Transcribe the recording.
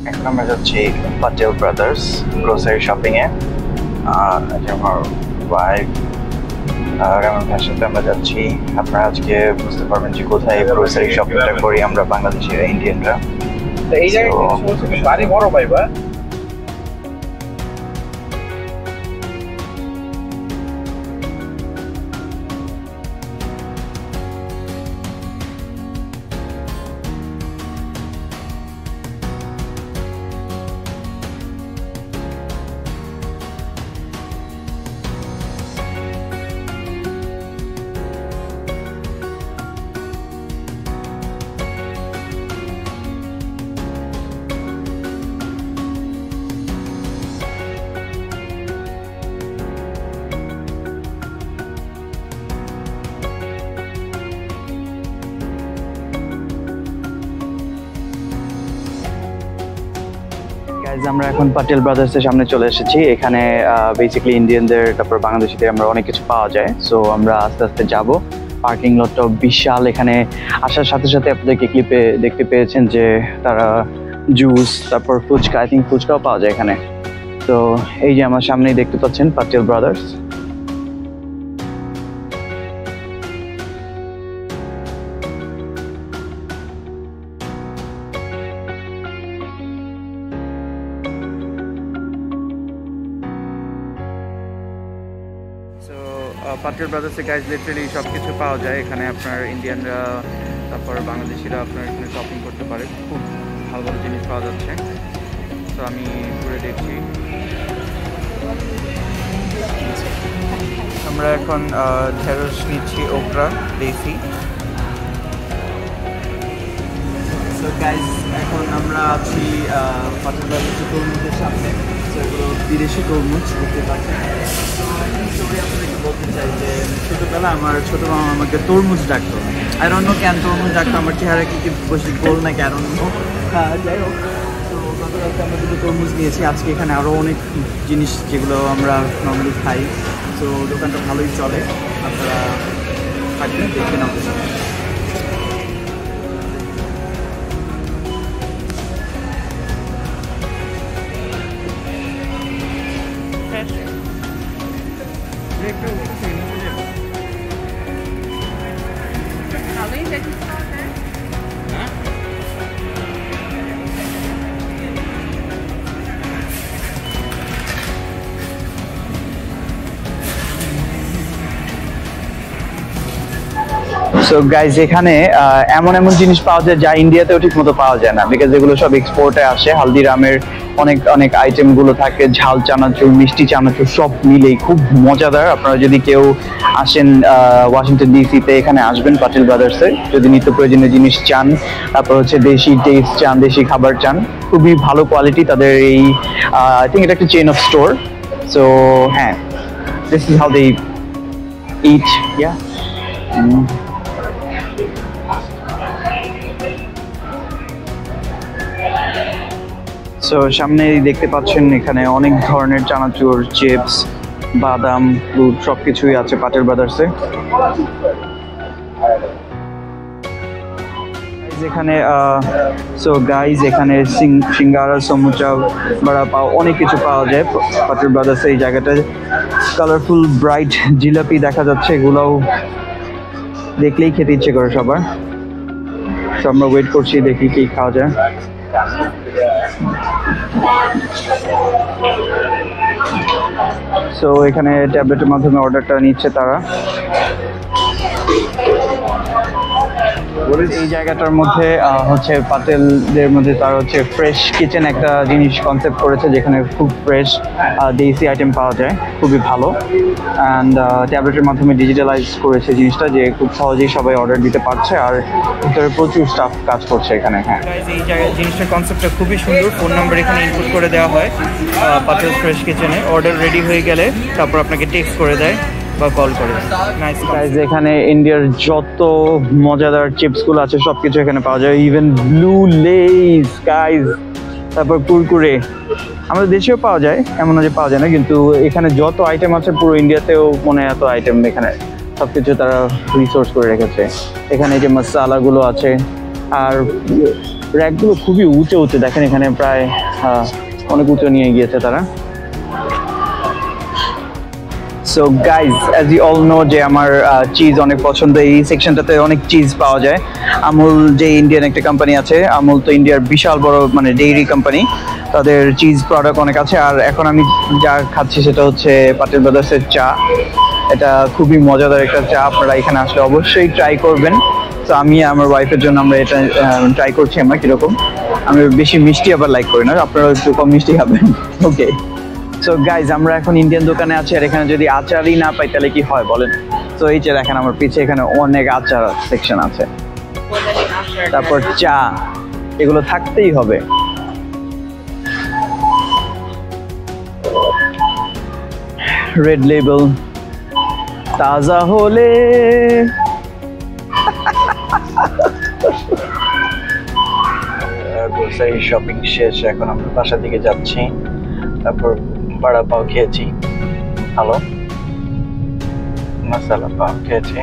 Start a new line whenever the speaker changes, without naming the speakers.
এখন আমরা যাচ্ছি পাটেল ব্রাদার্স গ্রোসারি শপিং এ। আমার ওয়াইফ আর আমার ভাইয়ের সাথে আমরা যাচ্ছি। আপনারা আজকে বুঝতে পারবেন যে কোথায় গ্রোসারি শপিংটা করি আমরা বাংলাদেশি ইন্ডিয়ানরা।
এই জায়গায় বাড়ি বড় পাইবা।
আমরা এখন পাটেল ব্রাদার্সের সামনে চলে এসেছি। এখানে বেসিক্যালি ইন্ডিয়ানদের তারপর বাংলাদেশিদের আমরা অনেক কিছু পাওয়া যায়। সো আমরা আস্তে আস্তে যাব। পার্কিং লটটাও বিশাল। এখানে আসার সাথে সাথে আপনাদেরকে ক্লিপে দেখতে পেয়েছেন যে তারা জুস তারপর ফুচকা, আই থিঙ্ক ফুচকাও পাওয়া যায় এখানে। তো এই যে আমার সামনেই দেখতে পাচ্ছেন পাটেল ব্রাদার্স। পাটেল ব্রাদার্সে গাইজ লিটারালি সব কিছু পাওয়া যায় এখানে। আপনার ইন্ডিয়ানরা তারপর বাংলাদেশিরা আপনার এখানে শপিং করতে পারে। খুব ভালো ভালো জিনিস পাওয়া যাচ্ছে। তো আমি ঘুরে দেখছি। আমরা এখন ঢেঁড়স নিচ্ছি, ওকরা দেশি। সো গাইজ এখন আমরা আছি পাটেল ব্রাদার্সের তরমুজের সামনে। এগুলো বিদেশি তরমুজ দেখতে পাচ্ছেন। বলতে চাই যে ছোটোবেলা আমার ছোটো মামা আমাকে তরমুজ ডাকতো। আই ডোন্ট নো কেন তরমুজ ডাকতো, আমার চেহারা কি বেশি গোল নাকি আই ডোন্ট নো। যাই হোক, তো গতকালকে আমরা দুটো তরমুজ নিয়েছি। আজকে এখানে আরও অনেক জিনিস যেগুলো আমরা নর্মালি খাই। তো দোকানটা ভালোই চলে, আপনারা থাকবেন দেখবেন অবশ্যই। সো গাইজ এখানে এমন এমন জিনিস পাওয়া যায় যা ইন্ডিয়াতেও ঠিক মতো পাওয়া যায় না, বিকজ এগুলো সব এক্সপোর্টে আসে। হালদিরামের অনেক অনেক আইটেমগুলো থাকে, ঝাল চানাচুর, মিষ্টি চানাচুর সব মিলেই খুব মজাদার। আপনারা যদি কেউ আসেন ওয়াশিংটন ডিসিতে, এখানে আসবেন পাটেল ব্রাদার্সে যদি নিত্য প্রয়োজনীয় জিনিস চান, তারপর হচ্ছে দেশি টেস্ট চান, দেশি খাবার চান। খুবই ভালো কোয়ালিটি তাদের এই, আই থিঙ্ক এটা একটা চেইন অফ স্টোর। সো হ্যাঁ, this is how they eat. Yeah so সামনে দেখতে পাচ্ছেন এখানে অনেক ধরনের চানাচুর, চিপস, বাদাম, দুধ সবকিছুই আছে পাটেল ব্রাদার্সে। এখানে সো গাইজ এখানে সিঙ্গারা, সমুচা, বড়া পাও অনেক কিছু পাওয়া যায় পাটেল ব্রাদার্সে। এই জায়গাটায় কালারফুল ব্রাইট জিলাপি দেখা যাচ্ছে, এগুলোও দেখলেই খেতে ইচ্ছে করে সবার। তো আমরা ওয়েট করছি, দেখি কি খাওয়া যায়। সো এখানে ট্যাবলেটের মাধ্যমে অর্ডারটা নিচ্ছে তারা। এই জায়গাটার মধ্যে হচ্ছে পাতেলদের মধ্যে তার হচ্ছে ফ্রেশ কিচেন একটা জিনিস কনসেপ্ট করেছে, যেখানে খুব ফ্রেশ দেশি আইটেম পাওয়া যায়, খুবই ভালো। অ্যান্ড ট্যাবলেটের মাধ্যমে ডিজিটালাইজ করেছে জিনিসটা, যে খুব সহজেই সবাই অর্ডার দিতে পারছে, আর ভিতরে প্রচুর স্টাফ কাজ করছে এখানে। হ্যাঁ,
এই জায়গায় জিনিসটার কনসেপ্টটা খুবই সুন্দর। ফোন নাম্বার এখানে ইনপুট করে দেওয়া হয় পাতেল ফ্রেশ কিচেনে। অর্ডার রেডি হয়ে গেলে তারপর আপনাকে টেক্সট করে দেয় বা কল করে। নাইস
গাইজ, এখানে ইন্ডিয়ার যত মজাদার চিপসগুলো আছে সবকিছু এখানে পাওয়া যায়, ইভেন ব্লু লেজ গাইজ, তারপর কুরকুরে। আমাদের দেশেও পাওয়া যায়, এমন না যে পাওয়া যায় না, কিন্তু এখানে যত আইটেম আছে পুরো ইন্ডিয়াতেও মনে এত আইটেম এখানে সবকিছু তারা রিসোর্স করে রেখেছে। এখানে যে মশলাগুলো আছে, আর র্যাকগুলো খুবই উঁচু উঁচু, দেখেন এখানে প্রায় অনেক উঁচু নিয়ে গিয়েছে তারা। So guys, as you all know যে আমার চিজ অনেক পছন্দ। এই সেকশনটাতে অনেক চিজ পাওয়া যায়। আমুল যে ইন্ডিয়ান একটা কোম্পানি আছে, আমুল তো ইন্ডিয়ার বিশাল বড় মানে ডেইরি কোম্পানি, তাদের চিজ প্রোডাক্ট অনেক আছে। আর এখন আমি যা খাচ্ছি সেটা হচ্ছে পাটেল ব্রাদার্সের চা। এটা খুবই মজাদার একটা চা, আপনারা এখানে আসলে অবশ্যই ট্রাই করবেন। তো আমি আমার ওয়াইফের জন্য আমরা এটা ট্রাই করছি। আমরা কীরকম, আমি বেশি মিষ্টি আবার লাইক করি না, আপনারা একটু কম মিষ্টি খাবেন। ওকে, সো গাইজ, আমরা এখন ইন্ডিয়ান দোকানে আছি, আর এখানে যদি আচারই না পাই তাহলে কি হয় বলেন? তো এই যে দেখেন আমার পিছে এখানে অনেক আচার সেকশন আছে, তারপর চা, এগুলো থাকতেই হবে। রেড লেবেল তাজা হলে গ্রোসারি শপিং শেষ, এখন আমরা বাসার দিকে যাচ্ছি। তারপর বড়া পাও খেয়েছি, ভালো মশলা পাও খেয়েছি।